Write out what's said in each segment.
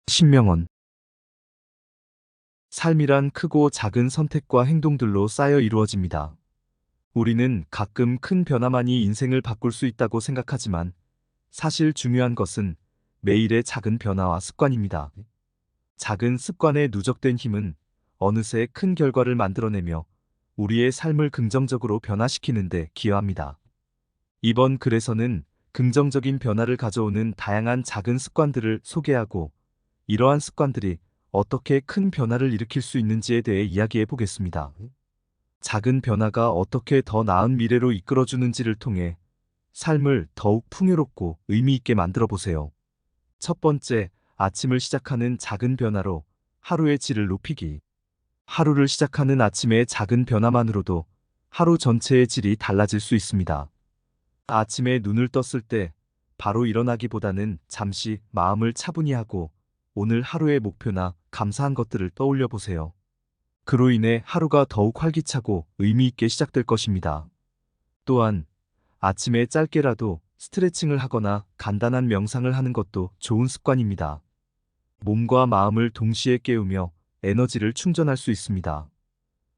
신명원. 삶이란 크고 작은 선택과 행동들로 쌓여 이루어집니다. 우리는 가끔 큰 변화만이 인생을 바꿀 수 있다고 생각하지만 사실 중요한 것은 매일의 작은 변화와 습관입니다. 작은 습관에 누적된 힘은 어느새 큰 결과를 만들어내며 우리의 삶을 긍정적으로 변화시키는 데 기여합니다. 이번 글에서는 긍정적인 변화를 가져오는 다양한 작은 습관들을 소개하고 이러한 습관들이 어떻게 큰 변화를 일으킬 수 있는지에 대해 이야기해 보겠습니다. 작은 변화가 어떻게 더 나은 미래로 이끌어주는지를 통해 삶을 더욱 풍요롭고 의미 있게 만들어 보세요. 첫 번째, 아침을 시작하는 작은 변화로 하루의 질을 높이기. 하루를 시작하는 아침의 작은 변화만으로도 하루 전체의 질이 달라질 수 있습니다. 아침에 눈을 떴을 때 바로 일어나기보다는 잠시 마음을 차분히 하고 오늘 하루의 목표나 감사한 것들을 떠올려 보세요. 그로 인해 하루가 더욱 활기차고 의미 있게 시작될 것입니다. 또한 아침에 짧게라도 스트레칭을 하거나 간단한 명상을 하는 것도 좋은 습관입니다. 몸과 마음을 동시에 깨우며 에너지를 충전할 수 있습니다.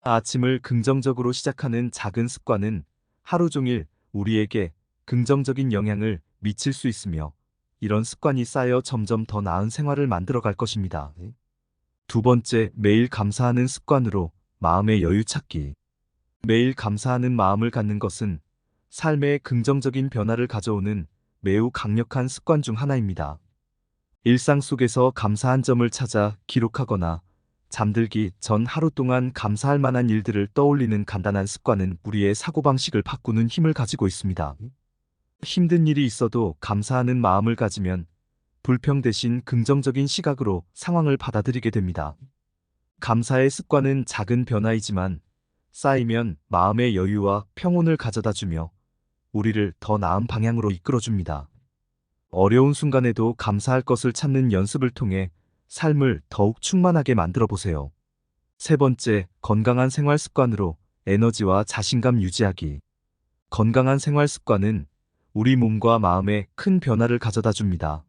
아침을 긍정적으로 시작하는 작은 습관은 하루 종일 우리에게 긍정적인 영향을 미칠 수 있으며 이런 습관이 쌓여 점점 더 나은 생활을 만들어 갈 것입니다. 두 번째, 매일 감사하는 습관으로 마음의 여유 찾기. 매일 감사하는 마음을 갖는 것은 삶에 긍정적인 변화를 가져오는 매우 강력한 습관 중 하나입니다. 일상 속에서 감사한 점을 찾아 기록하거나 잠들기 전 하루 동안 감사할 만한 일들을 떠올리는 간단한 습관은 우리의 사고방식을 바꾸는 힘을 가지고 있습니다. 힘든 일이 있어도 감사하는 마음을 가지면 불평 대신 긍정적인 시각으로 상황을 받아들이게 됩니다. 감사의 습관은 작은 변화이지만 쌓이면 마음의 여유와 평온을 가져다 주며 우리를 더 나은 방향으로 이끌어줍니다. 어려운 순간에도 감사할 것을 찾는 연습을 통해 삶을 더욱 충만하게 만들어 보세요. 세 번째, 건강한 생활 습관으로 에너지와 자신감 유지하기. 건강한 생활 습관은 우리 몸과 마음에 큰 변화를 가져다 줍니다.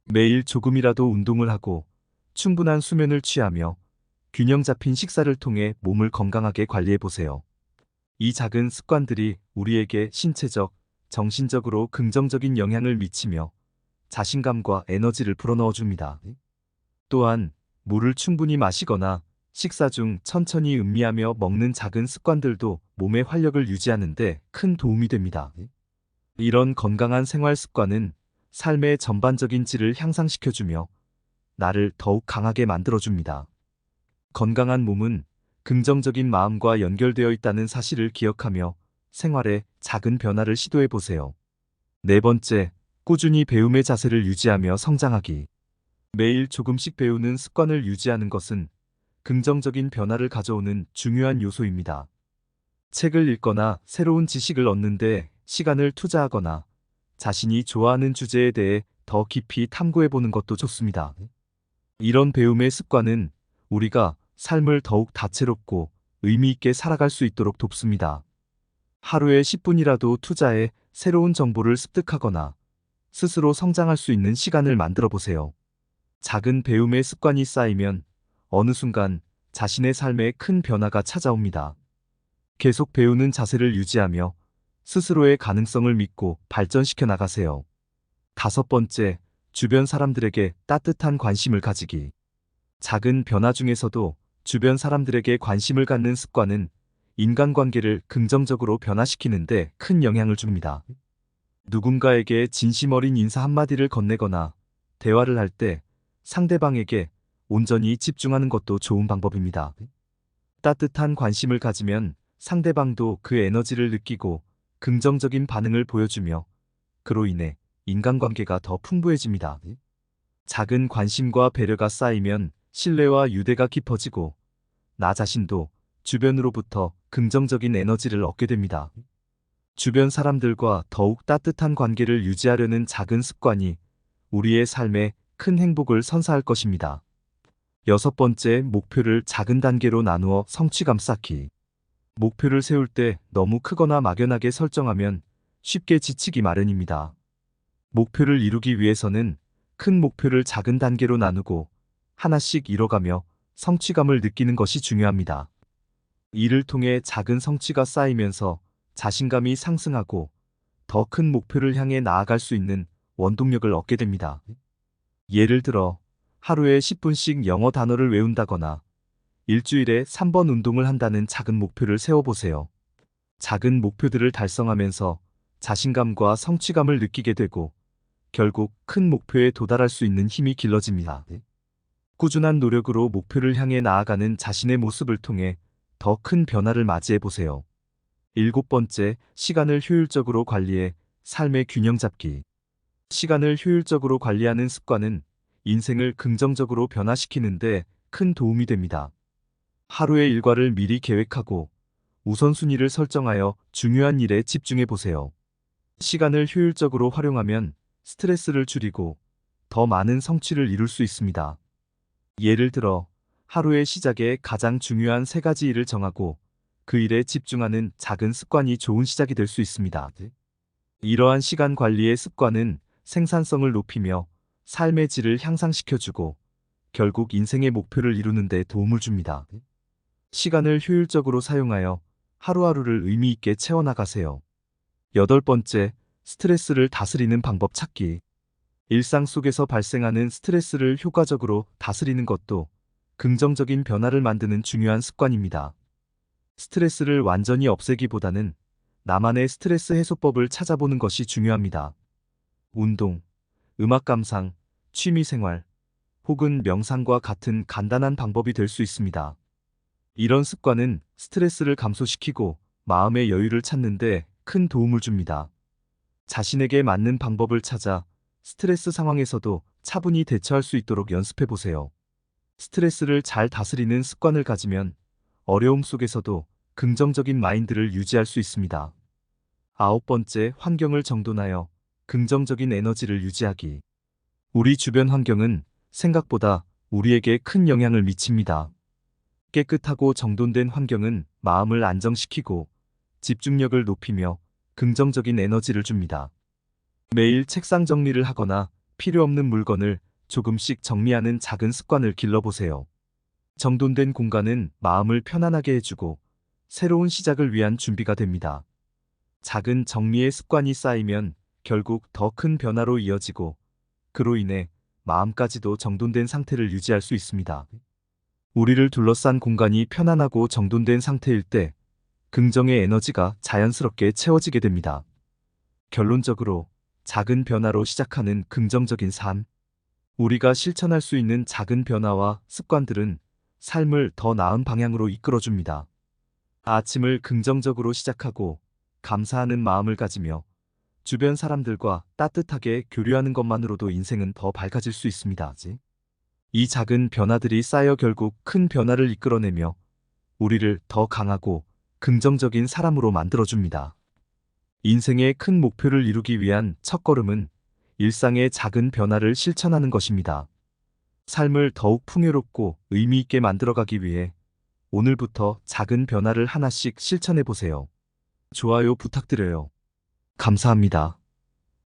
매일 조금이라도 운동을 하고 충분한 수면을 취하며 균형 잡힌 식사를 통해 몸을 건강하게 관리해 보세요. 이 작은 습관들이 우리에게 신체적, 정신적으로 긍정적인 영향을 미치며 자신감과 에너지를 불어넣어 줍니다. 또한 물을 충분히 마시거나 식사 중 천천히 음미하며 먹는 작은 습관들도 몸의 활력을 유지하는 데 큰 도움이 됩니다. 이런 건강한 생활 습관은 삶의 전반적인 질을 향상시켜주며 나를 더욱 강하게 만들어줍니다. 건강한 몸은 긍정적인 마음과 연결되어 있다는 사실을 기억하며 생활에 작은 변화를 시도해 보세요. 네 번째, 꾸준히 배움의 자세를 유지하며 성장하기. 매일 조금씩 배우는 습관을 유지하는 것은 긍정적인 변화를 가져오는 중요한 요소입니다. 책을 읽거나 새로운 지식을 얻는데 시간을 투자하거나 자신이 좋아하는 주제에 대해 더 깊이 탐구해 보는 것도 좋습니다. 이런 배움의 습관은 우리가 삶을 더욱 다채롭고 의미 있게 살아갈 수 있도록 돕습니다. 하루에 10분이라도 투자해 새로운 정보를 습득하거나 스스로 성장할 수 있는 시간을 만들어 보세요. 작은 배움의 습관이 쌓이면 어느 순간 자신의 삶에 큰 변화가 찾아옵니다. 계속 배우는 자세를 유지하며 스스로의 가능성을 믿고 발전시켜 나가세요. 다섯 번째, 주변 사람들에게 따뜻한 관심을 가지기. 작은 변화 중에서도 주변 사람들에게 관심을 갖는 습관은 인간관계를 긍정적으로 변화시키는데 큰 영향을 줍니다. 누군가에게 진심 어린 인사 한마디를 건네거나 대화를 할 때 상대방에게 온전히 집중하는 것도 좋은 방법입니다. 따뜻한 관심을 가지면 상대방도 그 에너지를 느끼고 긍정적인 반응을 보여주며 그로 인해 인간관계가 더 풍부해집니다. 작은 관심과 배려가 쌓이면 신뢰와 유대가 깊어지고 나 자신도 주변으로부터 긍정적인 에너지를 얻게 됩니다. 주변 사람들과 더욱 따뜻한 관계를 유지하려는 작은 습관이 우리의 삶에 큰 행복을 선사할 것입니다. 여섯 번째, 목표를 작은 단계로 나누어 성취감 쌓기. 목표를 세울 때 너무 크거나 막연하게 설정하면 쉽게 지치기 마련입니다. 목표를 이루기 위해서는 큰 목표를 작은 단계로 나누고 하나씩 이뤄가며 성취감을 느끼는 것이 중요합니다. 이를 통해 작은 성취가 쌓이면서 자신감이 상승하고 더 큰 목표를 향해 나아갈 수 있는 원동력을 얻게 됩니다. 예를 들어 하루에 10분씩 영어 단어를 외운다거나 일주일에 3번 운동을 한다는 작은 목표를 세워보세요. 작은 목표들을 달성하면서 자신감과 성취감을 느끼게 되고 결국 큰 목표에 도달할 수 있는 힘이 길러집니다. 꾸준한 노력으로 목표를 향해 나아가는 자신의 모습을 통해 더 큰 변화를 맞이해 보세요. 7번째, 시간을 효율적으로 관리해 삶의 균형 잡기. 시간을 효율적으로 관리하는 습관은 인생을 긍정적으로 변화시키는데 큰 도움이 됩니다. 하루의 일과를 미리 계획하고 우선순위를 설정하여 중요한 일에 집중해 보세요. 시간을 효율적으로 활용하면 스트레스를 줄이고 더 많은 성취를 이룰 수 있습니다. 예를 들어 하루의 시작에 가장 중요한 3가지 일을 정하고 그 일에 집중하는 작은 습관이 좋은 시작이 될 수 있습니다. 이러한 시간 관리의 습관은 생산성을 높이며 삶의 질을 향상시켜주고 결국 인생의 목표를 이루는 데 도움을 줍니다. 시간을 효율적으로 사용하여 하루하루를 의미 있게 채워나가세요. 8번째, 스트레스를 다스리는 방법 찾기. 일상 속에서 발생하는 스트레스를 효과적으로 다스리는 것도 긍정적인 변화를 만드는 중요한 습관입니다. 스트레스를 완전히 없애기보다는 나만의 스트레스 해소법을 찾아보는 것이 중요합니다. 운동, 음악 감상, 취미 생활, 혹은 명상과 같은 간단한 방법이 될 수 있습니다. 이런 습관은 스트레스를 감소시키고 마음의 여유를 찾는 데 큰 도움을 줍니다. 자신에게 맞는 방법을 찾아 스트레스 상황에서도 차분히 대처할 수 있도록 연습해 보세요. 스트레스를 잘 다스리는 습관을 가지면 어려움 속에서도 긍정적인 마인드를 유지할 수 있습니다. 9번째, 환경을 정돈하여 긍정적인 에너지를 유지하기. 우리 주변 환경은 생각보다 우리에게 큰 영향을 미칩니다. 깨끗하고 정돈된 환경은 마음을 안정시키고 집중력을 높이며 긍정적인 에너지를 줍니다. 매일 책상 정리를 하거나 필요 없는 물건을 조금씩 정리하는 작은 습관을 길러보세요. 정돈된 공간은 마음을 편안하게 해주고 새로운 시작을 위한 준비가 됩니다. 작은 정리의 습관이 쌓이면 결국 더 큰 변화로 이어지고 그로 인해 마음까지도 정돈된 상태를 유지할 수 있습니다. 우리를 둘러싼 공간이 편안하고 정돈된 상태일 때 긍정의 에너지가 자연스럽게 채워지게 됩니다. 결론적으로 작은 변화로 시작하는 긍정적인 삶. 우리가 실천할 수 있는 작은 변화와 습관들은 삶을 더 나은 방향으로 이끌어줍니다. 아침을 긍정적으로 시작하고 감사하는 마음을 가지며 주변 사람들과 따뜻하게 교류하는 것만으로도 인생은 더 밝아질 수 있습니다. 이 작은 변화들이 쌓여 결국 큰 변화를 이끌어내며 우리를 더 강하고 긍정적인 사람으로 만들어줍니다. 인생의 큰 목표를 이루기 위한 첫걸음은 일상의 작은 변화를 실천하는 것입니다. 삶을 더욱 풍요롭고 의미 있게 만들어가기 위해 오늘부터 작은 변화를 하나씩 실천해 보세요. 좋아요 부탁드려요. 감사합니다.